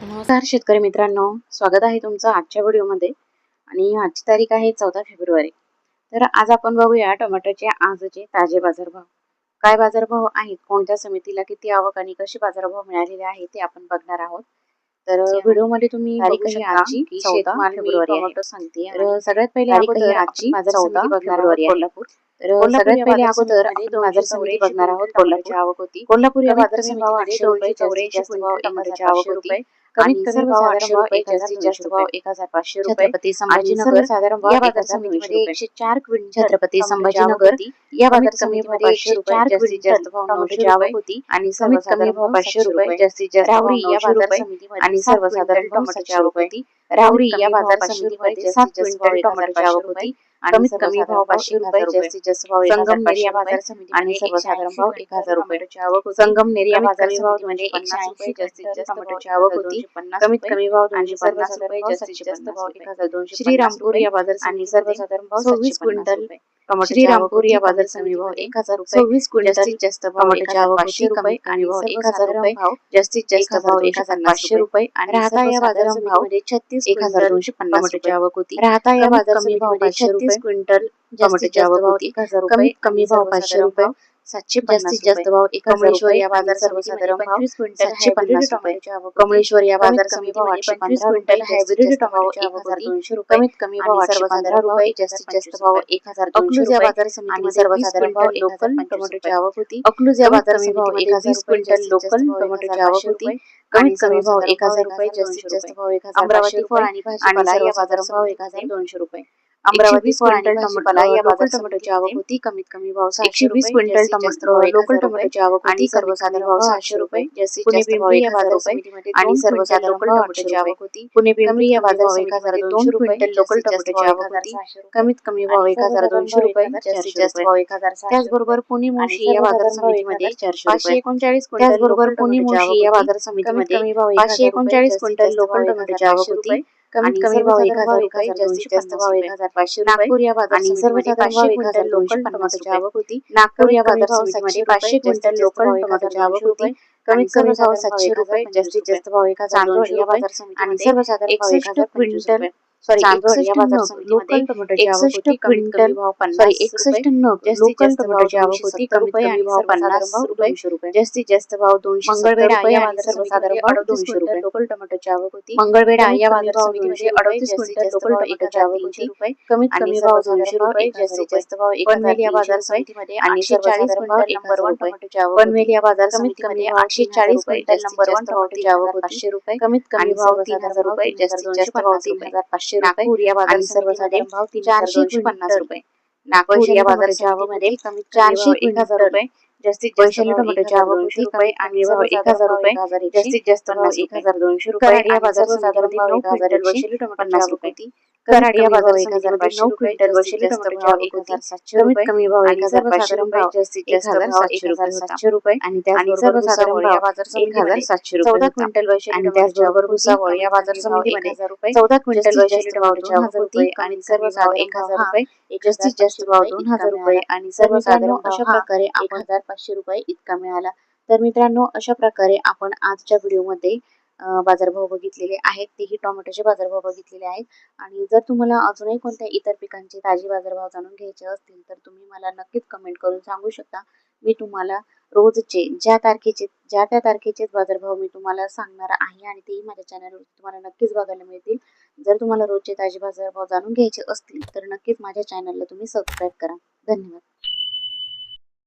नमस्कार शेतकरी मित्रांनो, स्वागत आहे तुमचं आजच्या व्हिडिओमध्ये। आणि आजची तारीख आहे 14 फेब्रुवारी। तर आज आपण बघूया टोमॅटोचे आजचे ताजे बाजारभाव। काय बाजारभाव आहेत, कोणत्या समितीला किती आवक आणि कसे बाजारभाव मिळालेले आहेत ते आपण बघणार आहोत। तर व्हिडिओमध्ये तुम्ही बघू शकता की शेतमाल फेब्रुवारी टोमॅटो सांगते। तर सगळ्यात पहिले अगोदर आजची बाजार समिती बघणार आहोत कोल्हापूर। तर सगळ्यात पहिले अगोदर आपण बाजार समिती बघणार आहोत कोल्हापूरची आवक होती। कोल्हापूर या बाजार समितीमध्ये 284 क्विंटल टोमॅटोची आवक होती। कमीत कमी भाव 800 रुपये, जास्तीत जास्त भाव 1500 रुपये। छत्रपती संभाजीनगर या बाजार समितीमध्ये 104 क्विंटल छत्रपती संभाजीनगर या बाजार समितीमध्ये 104 जास्तीत जास्त भाव 900 आवक होती आणि कमीत कमी भाव 500 रुपये, जास्तीत जास्त राहुरी या बाजार समितीमध्ये आणि सर्वसाधारण टोमॅटोची आवक होती। राहुरी या बाजार समितीमध्ये 7 क्विंटल टोमॅटोची आवक होती। कमीत कमी भाव 500 रुपये, जास्तीत जास्त भाव संगमनेर या बाजार समितीमध्ये सर्वसाधारण भाव 1000 रुपये आवक होती। संगमनेर या बाजार समितीमध्ये 180 रुपये जास्तीत जास्त टोमॅटोची आवक होती। कमीत कमी भाव 250 रुपये, जास्तीत जास्त भाव 1250। श्रीरामपूर या बाजार आणि सर्वसाधारण भाव 26 क्विंटल श्रीरामपूर या बाजार समिती भाव 1000 रुपये, 26 क्विंटल जास्तीत जास्त भाव 1500 रुपये आणि भाव 1000 रुपये, जास्तीत जास्त भाव 1500 रुपये। आणि राहता या बाजार समितीमध्ये 36 1250 टोमॅटोची आवक होती। राहता या बाजार समितीमध्ये 36 क्विंटल टोमॅटोची आवक होती। कमीत कमी भाव 500 रुपये, 750 जास्तीत जास्त भाव 1000 या बाजार सर्वसाधारण भाव 25 क्विंटल 750 रुपये। कमळेश्वर या बाजार समितीमध्ये 25 क्विंटल हायब्रिड टोमॅटोची आवक होती। 1200 रुपये, कमीत कमी भाव 815 रुपये, जास्तीत जास्त भाव 1200 या बाजार समितीमध्ये सर्वसाधारण भाव लोकल टोमॅटोची आवक होती। अकलूज या बाजार समितीमध्ये 20 क्विंटल लोकल टोमॅटोची आवक होती। कमीत कमी भाव 1000 रुपये, जास्तीत जास्त भाव 1500 अमरावती फळ आणि भाजीपाला या बाजार भाव 1200 रुपये। अमरावती फळ आणि भाजीपाला या बाजार टोमॅटोची आवक होती। कमीत कमी भाव 120 क्विंटल टोमॅटो लोकल टोमॅटोची आवक होती। सर्वसाधारण भाव 700 रुपये, जास्तीत जास्त भाव 1000 रुपये आणि सर्वसाधारण लोकल टोमॅटोची आवक होती। पुणे पिंपरी या बाजार समितीमध्ये 1200 रुपये लोकल टोमॅटोची आवक होती। कमीत कमी भाव 1200 रुपये, जास्तीत जास्त भाव 1000। त्याचबरोबर पुणे मुळशी या बाजार समितीमध्ये 539 क्विंटल त्याचबरोबर पुणे मुळशी या बाजार समितीमध्ये 539 क्विंटल लोकल टोमॅटोची आवक होती। कमीत कमी भाव 1000 रुपये, जास्तीत जास्त भाव 1500 रुपये। नागपूर या बाजार समितीमध्ये 500 क्विंटल लोकल टोमॅटोची आवक होती। नागपूर या बाजार समितीमध्ये 500 क्विंटल लोकल टोमॅटोची आवक होती। कमीत कमी भाव 700 रुपये, जास्तीत जास्त भाव 1200 या बाजार समितीमध्ये सर्वसाधारण भाव 61 क्विंटल चांदवड या बाजार समितीमध्ये टोमॅटोची आवक होती। कमीत कमी भाव 61 नग लोकल टोमॅटोची आवक होती। कमीत कमी भाव 50 रुपये, जास्तीत जास्त भाव 270 रुपये आणि सर्वसाधारण भाव 200 रुपये लोकल टोमॅटोची आवक होती। मंगळवेढा या बाजार समितीमध्ये 38 क्विंटल लोकल टोमॅटोची आवक होती। कमीत कमी भाव 200 रुपये, जास्तीत जास्त भाव 1000 या बाजार समितीमध्ये 840 क्विंटल नंबर 1 टोमॅटोची आवक होती। या बाजार समितीमध्ये 840 क्विंटल नंबर 1 टोमॅटोची आवक होती। 500 रुपये, कमीत कमी भाव 3000 रुपये, जास्तीत जास्त भाव 3500 नागपूर या बाजार सर्वसाधारण भाव 450 रुपये। नागपूर या बाजार समितीमध्ये 400 क्विंटल रुपये, जास्तीत जास्त भाव टोमॅटोची आवक होती। रुपये आणि भाव 1000 रुपये, जास्तीत जास्त भाव 1200 रुपये। कराड या बाजार समितीमध्ये 9 क्विंटल वशिले टोमॅटोची आवक होती। कराड या बाजार समितीमध्ये 9 क्विंटल वशिले टोमॅटोची आवक होती। कमीत कमी भाव 1500 रुपये, जास्तीत जास्त भाव 1700 रुपये आणि त्याचबरोबर भुसावळ या बाजार समितीमध्ये 1700 रुपये। 14 क्विंटल वशिले आणि त्याचबरोबर भुसावळ या बाजार समितीमध्ये 1000 रुपये, 14 क्विंटल वशिले टोमॅटोची आवक होती आणि सर्व भाव 1000 रुपये, जास्तीत जास्त भाव 2000 रुपये आणि सर्वसाधारण अशा प्रकारे 1500 रुपये इतका मिळाला। तर मित्रांनो, अशा प्रकारे आपण आजच्या व्हिडिओमध्ये बाजारभाव बघितलेले आहेत, तेही टोमॅटोचे बाजारभाव बघितलेले आहेत। आणि जर तुम्हाला अजूनही कोणत्या इतर पिकांचे ताजे बाजारभाव जाणून घ्यायचे असतील तर तुम्ही मला नक्कीच कमेंट करून सांगू शकता। मी तुम्हाला रोजचे ज्या त्या तारखेचे बाजारभाव मी तुम्हाला सांगणार आहे आणि तेही माझ्या चॅनलवर तुम्हाला नक्कीच बघायला मिळतील। जर तुम्हाला रोजचे ताजे बाजारभाव जाणून घ्यायचे असतील तर नक्कीच माझ्या चॅनलला तुम्ही सबस्क्राईब करा। धन्यवाद।